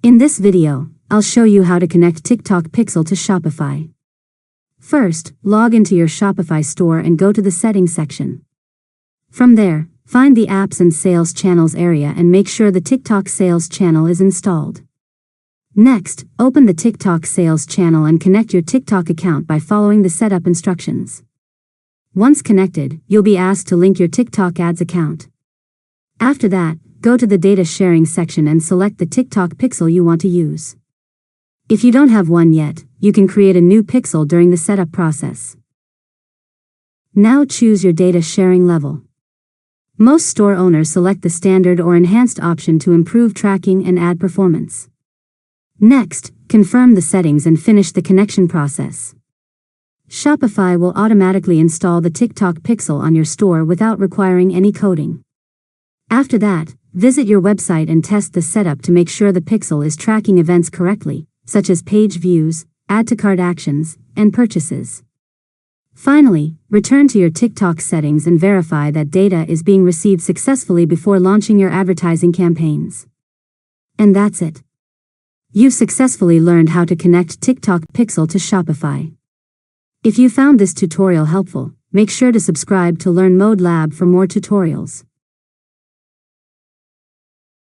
In this video, I'll show you how to connect TikTok Pixel to Shopify. First, log into your Shopify store and go to the Settings section. From there, find the Apps and Sales Channels area and make sure the TikTok Sales channel is installed. Next, open the TikTok Sales channel and connect your TikTok account by following the setup instructions. Once connected, you'll be asked to link your TikTok Ads account. After that, go to the Data Sharing section and select the TikTok Pixel you want to use. If you don't have one yet, you can create a new pixel during the setup process. Now choose your data sharing level. Most store owners select the standard or enhanced option to improve tracking and ad performance. Next, confirm the settings and finish the connection process. Shopify will automatically install the TikTok Pixel on your store without requiring any coding. After that, visit your website and test the setup to make sure the Pixel is tracking events correctly, such as page views, add-to-cart actions, and purchases. Finally, return to your TikTok settings and verify that data is being received successfully before launching your advertising campaigns. And that's it. You've successfully learned how to connect TikTok Pixel to Shopify. If you found this tutorial helpful, make sure to subscribe to Learn Mode Lab for more tutorials.